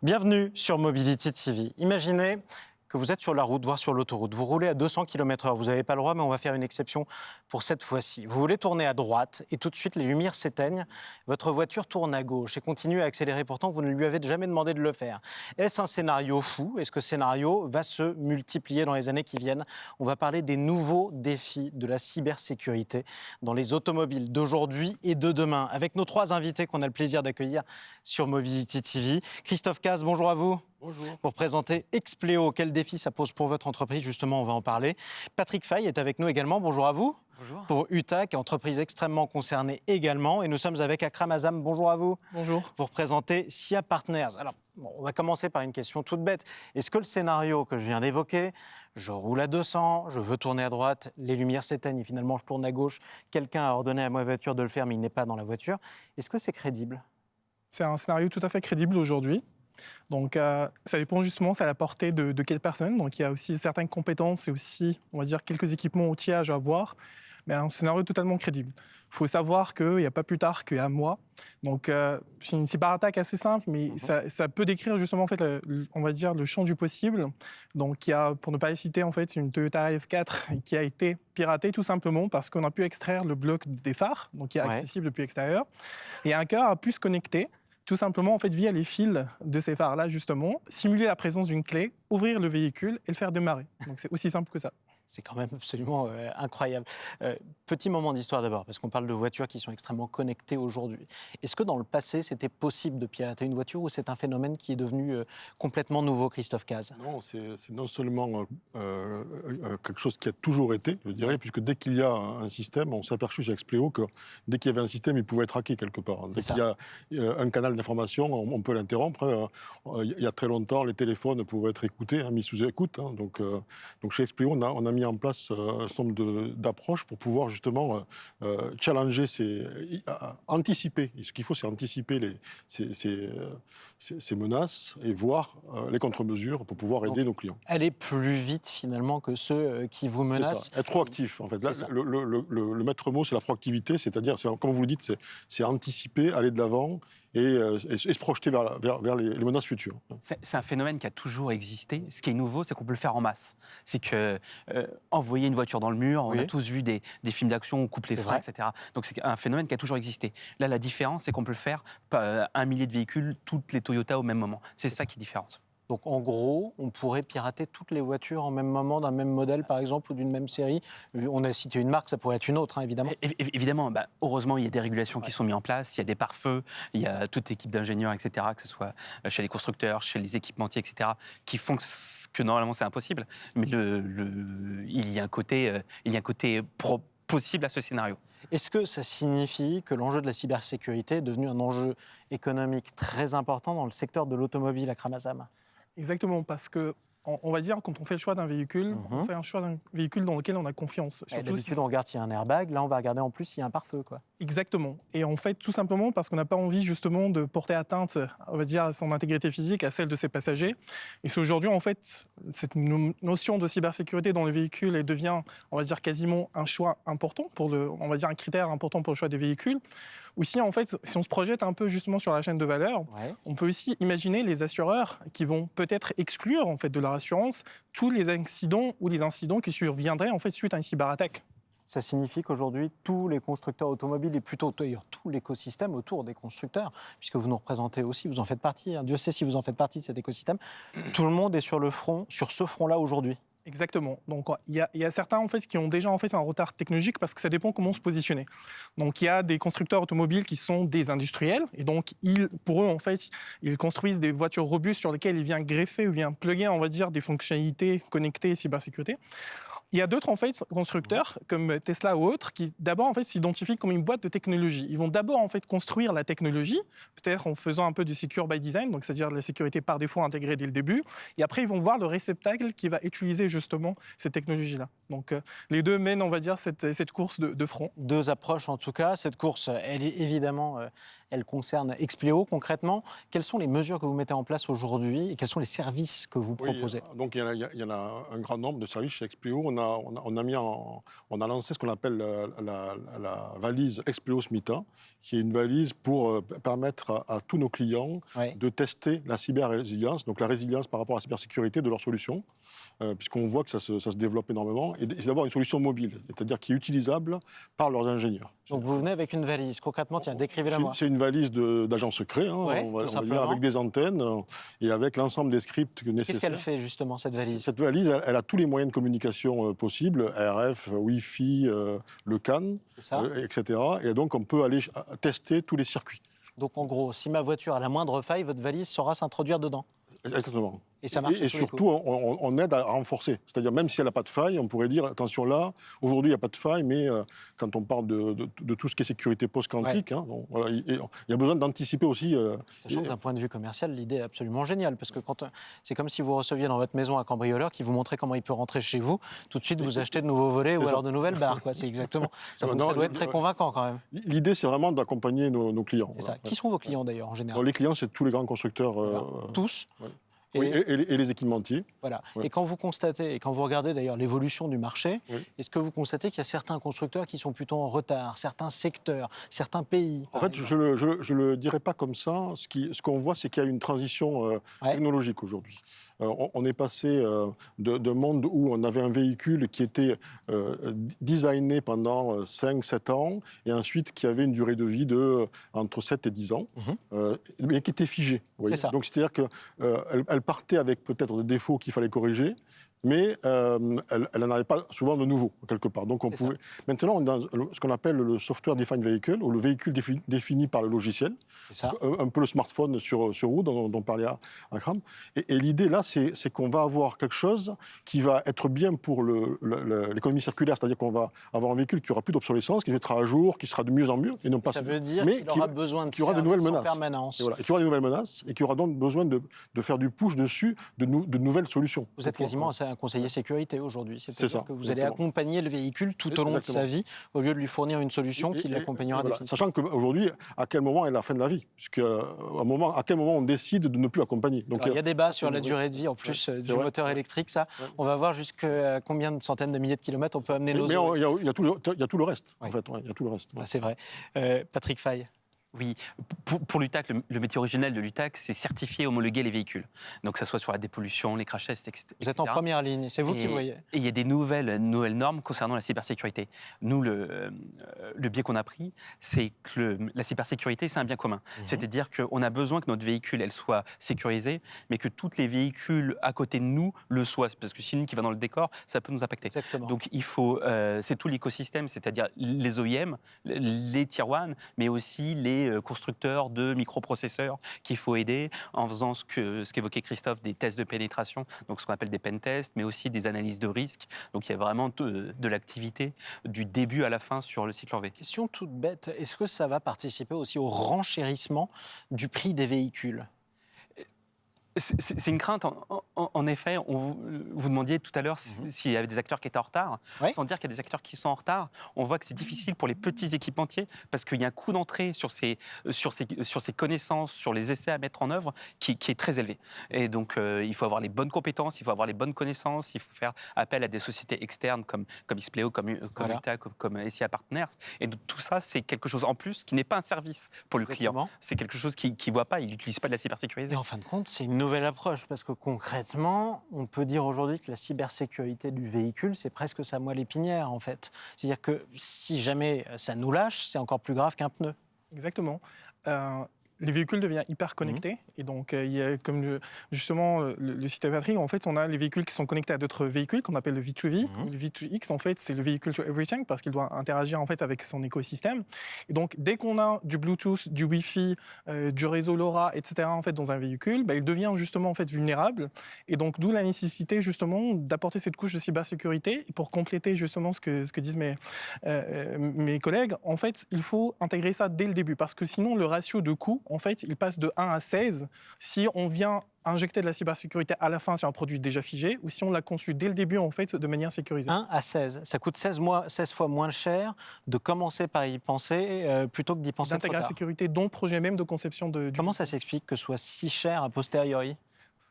Bienvenue sur Mobility TV. Imaginez que vous êtes sur la route, voire sur l'autoroute. Vous roulez à 200 km/h. Vous n'avez pas le droit, mais on va faire une exception pour cette fois-ci. Vous voulez tourner à droite et tout de suite, les lumières s'éteignent. Votre voiture tourne à gauche et continue à accélérer. Pourtant, vous ne lui avez jamais demandé de le faire. Est-ce un scénario fou? Est-ce que ce scénario va se multiplier dans les années qui viennent? On va parler des nouveaux défis de la cybersécurité dans les automobiles d'aujourd'hui et de demain. Avec nos trois invités qu'on a le plaisir d'accueillir sur Mobility TV. Christophe Cazes, bonjour à vous. Bonjour. Pour présenter Expleo, quel défi ça pose pour votre entreprise? Justement, on va en parler. Patrick Fay est avec nous également. Bonjour à vous. Bonjour. Pour UTAC, entreprise extrêmement concernée également. Et nous sommes avec Akram Azam. Bonjour à vous. Bonjour. Vous représentez SIA Partners. Alors, on va commencer par une question toute bête. Est-ce que le scénario que je viens d'évoquer, je roule à 200, je veux tourner à droite, les lumières s'éteignent et finalement je tourne à gauche, quelqu'un a ordonné à ma voiture de le faire mais il n'est pas dans la voiture, est-ce que c'est crédible? C'est un scénario tout à fait crédible aujourd'hui. Donc, ça dépend justement, c'est à la portée de quelle personne. Donc, il y a aussi certaines compétences et aussi, on va dire, quelques équipements outillages à avoir. Mais un scénario totalement crédible. Il faut savoir qu'il n'y a pas plus tard qu'un mois. Donc, c'est une cyberattaque assez simple, mais ça peut décrire justement, en fait, on va dire, le champ du possible. Donc, il y a, pour ne pas les citer, en fait, une Toyota RAV4 qui a été piratée tout simplement parce qu'on a pu extraire le bloc des phares, donc qui est accessible depuis l'extérieur. Et un hacker a pu se connecter tout simplement, en fait, via les fils de ces phares-là, justement, simuler la présence d'une clé, ouvrir le véhicule et le faire démarrer. Donc, c'est aussi simple que ça. C'est quand même absolument incroyable. Petit moment d'histoire d'abord, parce qu'on parle de voitures qui sont extrêmement connectées aujourd'hui. Est-ce que dans le passé, c'était possible de pirater une voiture ou c'est un phénomène qui est devenu complètement nouveau, Christophe Cazes? Non, c'est non seulement quelque chose qui a toujours été, je dirais, puisque dès qu'il y a un système, on s'est aperçu chez Expleo que dès qu'il y avait un système, il pouvait être hacké quelque part. Dès qu'il y a un canal d'information, on peut l'interrompre. Il y a très longtemps, les téléphones pouvaient être écoutés, mis sous écoute. Donc chez Expleo, on a mis en place un certain nombre d'approches pour pouvoir justement challenger, anticiper. Et ce qu'il faut, c'est anticiper ces menaces et voir les contre-mesures pour pouvoir aider nos clients. Aller plus vite finalement que ceux qui vous menacent. Être proactif, en fait. Là, le maître mot, c'est la proactivité, c'est-à-dire, comme vous le dites, c'est anticiper, aller de l'avant et se projeter vers les menaces futures. C'est un phénomène qui a toujours existé. Ce qui est nouveau, c'est qu'on peut le faire en masse. C'est que envoyer une voiture dans le mur, on a tous vu des films d'action où on coupe les freins, etc. Donc c'est un phénomène qui a toujours existé. Là, la différence, c'est qu'on peut le faire un millier de véhicules, toutes les Toyota au même moment. C'est ça qui est différente. Donc en gros, on pourrait pirater toutes les voitures en même moment, d'un même modèle par exemple, ou d'une même série. On a cité une marque, ça pourrait être une autre, hein, évidemment. Évidemment, heureusement, il y a des régulations qui sont mises en place, il y a des pare-feux, il y a toute équipe d'ingénieurs, etc., que ce soit chez les constructeurs, chez les équipementiers, etc., qui font que normalement c'est impossible. Mais il y a un côté possible à ce scénario. Est-ce que ça signifie que l'enjeu de la cybersécurité est devenu un enjeu économique très important dans le secteur de l'automobile, Akram Azam? Exactement, parce que, on va dire, quand on fait le choix d'un véhicule, on fait un choix d'un véhicule dans lequel on a confiance. D'habitude, on regarde s'il y a un airbag. Là, on va regarder en plus s'il y a un pare-feu, quoi. Exactement. Et en fait, tout simplement parce qu'on n'a pas envie, justement, de porter atteinte, on va dire, à son intégrité physique, à celle de ses passagers. Et c'est aujourd'hui, en fait, cette notion de cybersécurité dans les véhicules, elle devient, on va dire, quasiment un choix important, on va dire, un critère important pour le choix des véhicules. Aussi, en fait, si on se projette un peu, justement, sur la chaîne de valeur, on peut aussi imaginer les assureurs qui vont peut-être exclure, en fait, de leur assurance tous les accidents ou les incidents qui surviendraient, en fait, suite à une cyberattaque. Ça signifie qu'aujourd'hui, tous les constructeurs automobiles, et plutôt d'ailleurs tout l'écosystème autour des constructeurs, puisque vous nous représentez aussi, vous en faites partie, hein, Dieu sait si vous en faites partie de cet écosystème, tout le monde est sur ce front-là aujourd'hui. Exactement. Donc, il y a certains, en fait, qui ont déjà, en fait, un retard technologique parce que ça dépend comment se positionner. Donc, il y a des constructeurs automobiles qui sont des industriels et donc, pour eux, en fait, ils construisent des voitures robustes sur lesquelles ils viennent greffer ou viennent plugger, on va dire, des fonctionnalités connectées et cybersécurité. Il y a d'autres, en fait, constructeurs, comme Tesla ou autres, qui d'abord, en fait, s'identifient comme une boîte de technologie. Ils vont d'abord, en fait, construire la technologie, peut-être en faisant un peu du secure by design, donc c'est-à-dire de la sécurité par défaut intégrée dès le début. Et après, ils vont voir le réceptacle qui va utiliser justement cette technologie-là. Donc, les deux mènent, on va dire, cette course de front. Deux approches, en tout cas. Cette course, elle est évidemment, elle concerne Expleo concrètement. Quelles sont les mesures que vous mettez en place aujourd'hui et quels sont les services que vous proposez? Donc, il y en a un grand nombre de services chez Expleo. On on a lancé ce qu'on appelle la valise Expleo Smita, qui est une valise pour permettre à tous nos clients de tester la cyber-résilience, donc la résilience par rapport à la cybersécurité de leurs solutions, puisqu'on voit que ça se développe énormément, et c'est d'avoir une solution mobile, c'est-à-dire qui est utilisable par leurs ingénieurs. Donc vous venez avec une valise. Concrètement, tiens, décrivez-la moi. C'est une valise d'agents secrets, on va dire, avec des antennes et avec l'ensemble des scripts nécessaires. Qu'est-ce qu'elle fait justement, cette valise? Cette valise, elle a tous les moyens de communication possibles, RF, Wi-Fi, le CAN, etc. Et donc on peut aller tester tous les circuits. Donc en gros, si ma voiture a la moindre faille, votre valise saura s'introduire dedans. Exactement. Et ça marche. Et surtout, on aide à renforcer. C'est-à-dire, même si elle n'a pas de faille, on pourrait dire, attention là, aujourd'hui, il n'y a pas de faille, mais quand on parle de tout ce qui est sécurité post-quantique, il y a besoin d'anticiper aussi. Sachant que d'un point de vue commercial, l'idée est absolument géniale, parce que c'est comme si vous receviez dans votre maison un cambrioleur qui vous montrait comment il peut rentrer chez vous, tout de suite vous achetez de nouveaux volets ou alors de nouvelles barres. C'est exactement ça. Ça doit être très convaincant quand même. L'idée, c'est vraiment d'accompagner nos clients. C'est ça. Qui sont vos clients d'ailleurs en général? Les clients, c'est tous les grands constructeurs. Tous. Oui, et les équipementiers. Voilà. Et quand vous constatez, et quand vous regardez d'ailleurs l'évolution du marché, est-ce que vous constatez qu'il y a certains constructeurs qui sont plutôt en retard, certains secteurs, certains pays? En fait, je ne le dirais pas comme ça. Ce qu'on voit, c'est qu'il y a une transition technologique aujourd'hui. On est passé d'un monde où on avait un véhicule qui était designé pendant 5-7 ans et ensuite qui avait une durée de vie de entre 7 et 10 ans, mais qui était figée. Donc c'est-à-dire qu'elle partait avec peut-être des défauts qu'il fallait corriger, mais elle n'en avait pas souvent de nouveau, quelque part. Donc Maintenant, on est dans ce qu'on appelle le Software Defined Vehicle, ou le véhicule défini par le logiciel, un peu le smartphone sur roue dont parlait Akram. Et l'idée, là, c'est qu'on va avoir quelque chose qui va être bien pour l'économie circulaire, c'est-à-dire qu'on va avoir un véhicule qui aura plus d'obsolescence, qui se mettra à jour, qui sera de mieux en mieux, et non pas... Ça veut dire qu'il aura besoin de nouvelles menaces en permanence. Et qui aura des nouvelles menaces, et qui aura donc besoin de faire du push dessus, de nouvelles solutions. Vous êtes quasiment un conseiller sécurité aujourd'hui. C'est-à-dire que vous allez accompagner le véhicule tout au long de sa vie, au lieu de lui fournir une solution qui l'accompagnera définitivement. Sachant qu'aujourd'hui, à quel moment est la fin de la vie? À quel moment on décide de ne plus accompagner? Donc, il y a débat sur la durée de vie, en plus du moteur électrique. On va voir jusqu'à combien de centaines de milliers de kilomètres on peut amener nos... Mais il y a tout le reste, en fait. Il y a tout le reste. C'est vrai. Patrick Faye. Oui, pour l'UTAC, le métier originel de l'UTAC, c'est certifier et homologuer les véhicules. Donc, que ce soit sur la dépollution, les crash tests, etc. Vous êtes en première ligne, c'est vous qui voyez. Et il y a des nouvelles normes concernant la cybersécurité. Nous, le biais qu'on a pris, c'est que la cybersécurité, c'est un bien commun. C'est-à-dire qu'on a besoin que notre véhicule, elle soit sécurisée, mais que tous les véhicules à côté de nous le soient. Parce que si une qui va dans le décor, ça peut nous impacter. Exactement. Donc, il faut, c'est tout l'écosystème, c'est-à-dire les OEM, les tier 1, mais aussi les constructeurs de microprocesseurs qu'il faut aider en faisant ce qu'évoquait Christophe, des tests de pénétration, donc ce qu'on appelle des pen tests, mais aussi des analyses de risque. Donc il y a vraiment de l'activité du début à la fin sur le cycle en V. Question toute bête, est-ce que ça va participer aussi au renchérissement du prix des véhicules ? C'est une crainte. En effet, vous demandiez tout à l'heure s'il y avait des acteurs qui étaient en retard. Sans dire qu'il y a des acteurs qui sont en retard, on voit que c'est difficile pour les petits équipementiers parce qu'il y a un coût d'entrée sur ces connaissances, sur les essais à mettre en œuvre qui est très élevé. Et donc, il faut avoir les bonnes compétences, il faut avoir les bonnes connaissances, il faut faire appel à des sociétés externes comme Xpleo, comme UTA, comme SIA Partners. Et donc, tout ça, c'est quelque chose en plus qui n'est pas un service pour le client. C'est quelque chose qu'il ne voit pas, il n'utilise pas de la cybersécurité. Et en fin de compte, c'est une nouvelle approche, parce que concrètement, on peut dire aujourd'hui que la cybersécurité du véhicule, c'est presque sa moelle épinière, en fait. C'est-à-dire que si jamais ça nous lâche, c'est encore plus grave qu'un pneu. Exactement. Les véhicules deviennent hyper connectés. Et donc, il y a, comme justement le citait Patrick, en fait, on a les véhicules qui sont connectés à d'autres véhicules qu'on appelle le V2V. Le V2X, en fait, c'est le véhicule to everything parce qu'il doit interagir en fait avec son écosystème. Et donc, dès qu'on a du Bluetooth, du Wi-Fi, du réseau LoRa, etc., en fait, dans un véhicule, il devient justement en fait vulnérable. Et donc, d'où la nécessité justement d'apporter cette couche de cybersécurité. Et pour compléter justement ce que disent mes collègues, en fait, il faut intégrer ça dès le début parce que sinon, le ratio de coût, en fait, il passe de 1 à 16 si on vient injecter de la cybersécurité à la fin sur un produit déjà figé ou si on l'a conçu dès le début, en fait, de manière sécurisée. 1 à 16. Ça coûte 16 fois moins cher de commencer par y penser plutôt que d'y penser trop tard. D'intégrer la sécurité dans le projet même de conception de... Comment ça s'explique que ce soit si cher a posteriori ?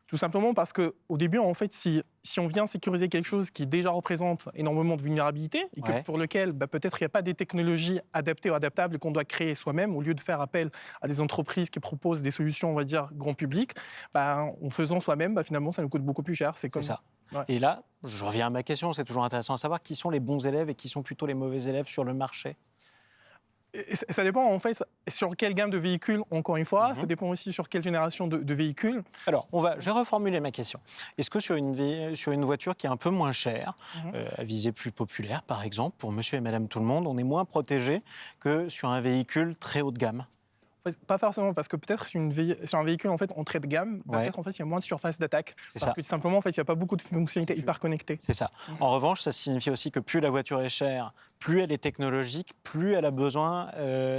Tout simplement parce qu'au début, en fait, si on vient sécuriser quelque chose qui déjà représente énormément de vulnérabilité et que pour lequel peut-être il n'y a pas des technologies adaptées ou adaptables qu'on doit créer soi-même, au lieu de faire appel à des entreprises qui proposent des solutions, on va dire, grand public, en faisant soi-même, finalement, ça nous coûte beaucoup plus cher. C'est ça. Ouais. Et là, je reviens à ma question, c'est toujours intéressant à savoir qui sont les bons élèves et qui sont plutôt les mauvais élèves sur le marché. Ça dépend en fait sur quelle gamme de véhicules, encore une fois, ça dépend aussi sur quelle génération de véhicules. Alors, je vais reformuler ma question. Est-ce que sur une voiture qui est un peu moins chère, à visée plus populaire par exemple, pour monsieur et madame tout le monde, on est moins protégé que sur un véhicule très haut de gamme ? Pas forcément, parce que peut-être sur un véhicule en fait entrée de gamme, peut-être en fait il y a moins de surface d'attaque, parce que simplement en fait il n'y a pas beaucoup de fonctionnalités hyper connectées. C'est ça. En revanche, ça signifie aussi que plus la voiture est chère, plus elle est technologique, plus elle a besoin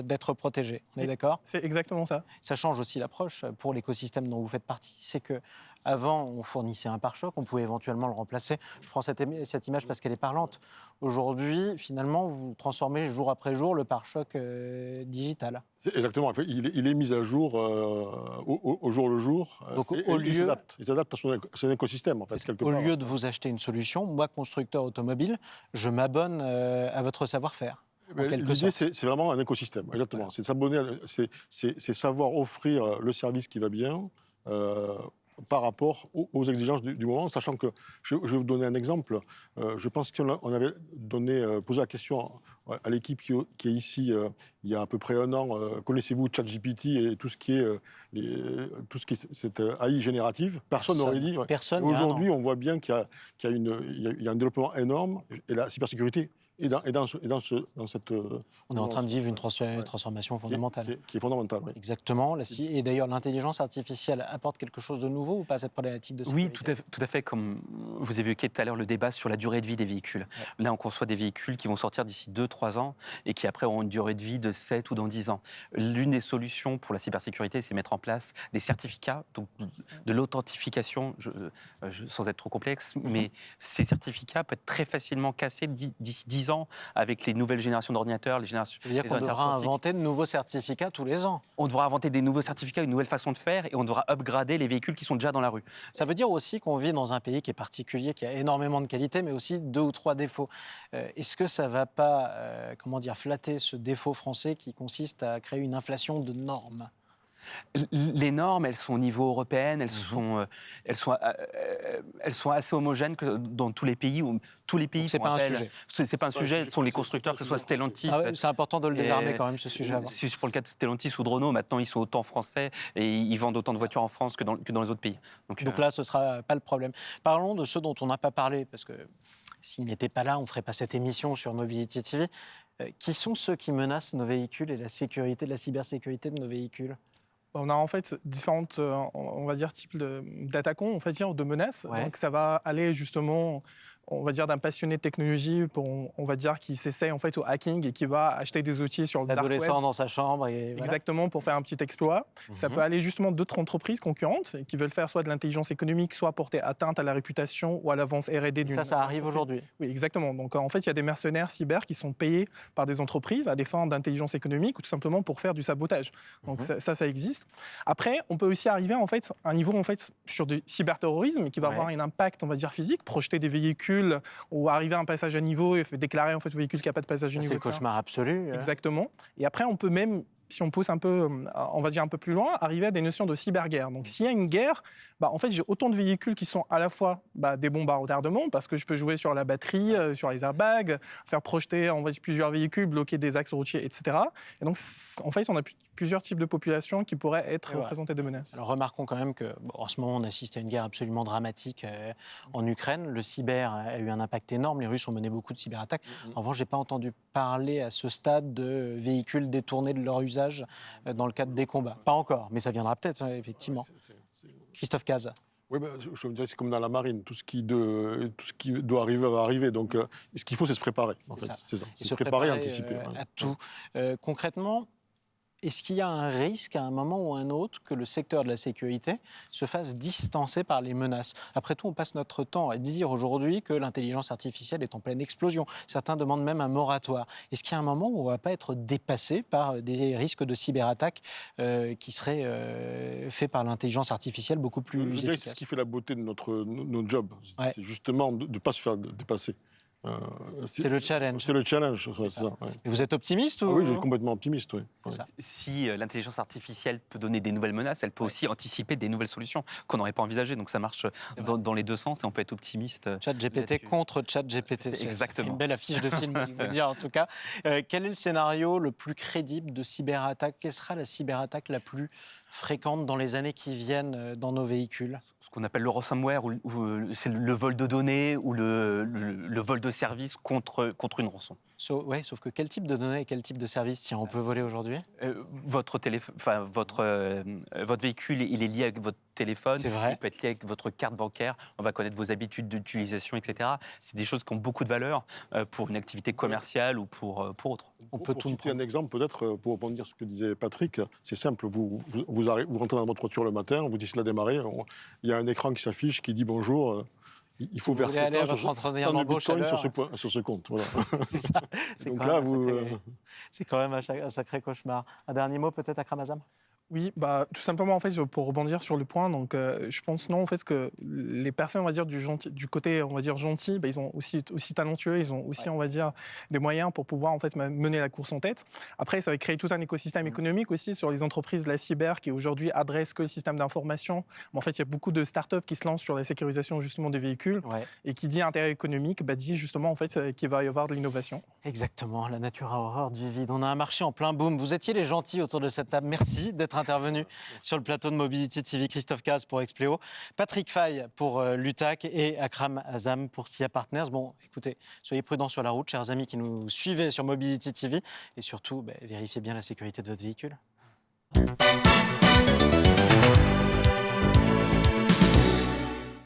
d'être protégée. On est d'accord ? C'est exactement ça. Ça change aussi l'approche pour l'écosystème dont vous faites partie. C'est que avant, on fournissait un pare-choc, on pouvait éventuellement le remplacer. Je prends cette image parce qu'elle est parlante. Aujourd'hui, finalement, vous transformez jour après jour le pare-choc digital. Exactement. Il est mis à jour au jour le jour. Donc, il s'adapte à son écosystème, en fait, quelque part. Au lieu de vous acheter une solution, moi, constructeur automobile, je m'abonne à votre savoir-faire. L'idée, c'est vraiment un écosystème. Exactement. Voilà. C'est s'abonner, c'est savoir offrir le service qui va bien. Par rapport aux exigences du moment, sachant que, je vais vous donner un exemple, je pense qu'on avait posé la question à l'équipe qui est ici il y a à peu près un an, connaissez-vous ChatGPT et tout ce qui est cette AI générative ? Personne n'aurait dit. Personne. Aujourd'hui, on voit bien qu'il y a un développement énorme et la cybersécurité. Et dans cette... On est en train de vivre une transformation fondamentale. Qui est fondamentale, oui. Exactement. Et d'ailleurs, l'intelligence artificielle apporte quelque chose de nouveau ou pas à cette problématique de sécurité ? Oui, tout à fait. Comme vous évoquiez tout à l'heure le débat sur la durée de vie des véhicules. Ouais. Là, on conçoit des véhicules qui vont sortir d'ici 2-3 ans et qui après auront une durée de vie de 7 ou dans 10 ans. L'une des solutions pour la cybersécurité, c'est mettre en place des certificats, donc de l'authentification, sans être trop complexe, mais ces certificats peuvent être très facilement cassés d'ici 10 ans avec les nouvelles générations d'ordinateurs, les générations. C'est-à-dire qu'on devra inventer de nouveaux certificats tous les ans. On devra inventer des nouveaux certificats, une nouvelle façon de faire, et on devra upgrader les véhicules qui sont déjà dans la rue. Ça veut dire aussi qu'on vit dans un pays qui est particulier, qui a énormément de qualités, mais aussi 2 ou 3 défauts. Est-ce que ça ne va pas, flatter ce défaut français qui consiste à créer une inflation de normes ? Les normes, elles sont au niveau européen, elles sont assez homogènes que dans tous les pays. C'est pas un sujet. C'est pas un sujet. Ce sont les constructeurs, que ce soit Stellantis. C'est important de le désarmer quand même ce sujet. Si pour le cas de Stellantis ou de Renault, maintenant ils sont autant français et ils vendent autant de voitures en France que dans les autres pays. Donc là, ce sera pas le problème. Parlons de ceux dont on n'a pas parlé parce que s'ils n'étaient pas là, on ne ferait pas cette émission sur Mobility TV. Qui sont ceux qui menacent nos véhicules et la cybersécurité de nos véhicules ? On a en fait différentes, on va dire, types d'attaquants, on va dire, de menaces. Ouais. Donc ça va aller justement, on va dire, d'un passionné de technologie, on va dire, qui s'essaie en fait au hacking et qui va acheter des outils sur le dark web. L'adolescent dans sa chambre. Exactement, pour faire un petit exploit. Ça peut aller justement d'autres entreprises concurrentes qui veulent faire soit de l'intelligence économique, soit porter atteinte à la réputation ou à l'avance R&D d'une Ça arrive aujourd'hui. Oui, exactement. Donc en fait, il y a des mercenaires cyber qui sont payés par des entreprises à des fins d'intelligence économique ou tout simplement pour faire du sabotage. Donc ça existe. Après, on peut aussi arriver en fait à un niveau en fait sur du cyberterrorisme qui va avoir un impact, on va dire, physique, projeter des véhicules ou arriver à un passage à niveau et déclarer en fait au véhicule qu'il n'y a pas de passage à niveau. C'est le cauchemar absolu. Exactement. Et après, on peut même, si on pousse un peu, on va dire un peu plus loin, arriver à des notions de cyberguerre. Donc, s'il y a une guerre, en fait, j'ai autant de véhicules qui sont à la fois des bombes à retardement, parce que je peux jouer sur la batterie, sur les airbags, faire projeter plusieurs véhicules, bloquer des axes routiers, etc. Et donc, en fait, on a plusieurs types de populations qui pourraient être représentées de menaces. Alors, remarquons quand même qu'en ce moment, on assiste à une guerre absolument dramatique en Ukraine. Le cyber a eu un impact énorme. Les Russes ont mené beaucoup de cyberattaques. En revanche, je n'ai pas entendu parler à ce stade de véhicules détournés de leur usage dans le cadre des combats. Pas encore, mais ça viendra peut-être, effectivement. Christophe Cazes. Oui, je me dirais, c'est comme dans la marine, tout ce qui doit arriver va arriver. Donc, ce qu'il faut, c'est se préparer. En fait. C'est ça. Se préparer, anticiper. À tout. Concrètement, Est-ce qu'il y a un risque à un moment ou à un autre que le secteur de la sécurité se fasse distancer par les menaces? Après tout, on passe notre temps à dire aujourd'hui que l'intelligence artificielle est en pleine explosion. Certains demandent même un moratoire. Est-ce qu'il y a un moment où on ne va pas être dépassé par des risques de cyberattaque qui seraient faits par l'intelligence artificielle beaucoup plus efficaces? C'est ce qui fait la beauté de notre job. Ouais. C'est justement de ne pas se faire dépasser. C'est le challenge. C'est le challenge, c'est ça. Ouais. Et vous êtes optimiste ou... Oui, je suis complètement optimiste. Oui. Ouais. Si l'intelligence artificielle peut donner des nouvelles menaces, elle peut aussi anticiper des nouvelles solutions qu'on n'aurait pas envisagées. Donc ça marche dans les deux sens et on peut être optimiste. ChatGPT contre ChatGPT. Exactement. Une belle affiche de film, il faut dire en tout cas. Quel est le scénario le plus crédible de cyberattaque? Quelle sera la cyberattaque la plus fréquente dans les années qui viennent dans nos véhicules? Ce qu'on appelle le ransomware, où c'est le vol de données ou le vol de services contre une rançon. Ouais, sauf que quel type de données et quel type de service, tiens, on peut voler aujourd'hui? Votre véhicule, il est lié avec votre téléphone, C'est vrai. il peut être lié avec votre carte bancaire, on va connaître vos habitudes d'utilisation, etc. C'est des choses qui ont beaucoup de valeur pour une activité commerciale ou pour autre. On peut tout citer un exemple, peut-être, pour rebondir sur ce que disait Patrick, c'est simple, vous rentrez dans votre voiture le matin, vous décidez de la démarrer, il y a un écran qui s'affiche qui dit bonjour. Il faut verser aller à votre entretien d'embauche sur ce compte. Voilà. C'est ça. Donc là, c'est quand même un sacré cauchemar. Un dernier mot peut-être, Akram Azam? Oui, tout simplement, en fait, pour rebondir sur le point, donc, je pense non, en fait, que les personnes, on va dire, du côté, on va dire, gentil, ils sont aussi talentueux, ils ont aussi, on va dire, des moyens pour pouvoir, en fait, mener la course en tête. Après, ça va créer tout un écosystème économique aussi sur les entreprises de la cyber qui, aujourd'hui, adressent que le système d'information. Mais en fait, il y a beaucoup de startups qui se lancent sur la sécurisation, justement, des véhicules. Ouais. Et qui dit intérêt économique, dit, justement, en fait, qu'il va y avoir de l'innovation. Exactement, la nature a horreur du vide. On a un marché en plein boom. Vous étiez les gentils autour de cette table. Merci d'être intervenu sur le plateau de Mobility TV. Christophe Caz pour Expleo, Patrick Faye pour l'UTAC et Akram Azam pour SIA Partners. Bon, écoutez, soyez prudents sur la route, chers amis qui nous suivez sur Mobility TV. Et surtout, vérifiez bien la sécurité de votre véhicule.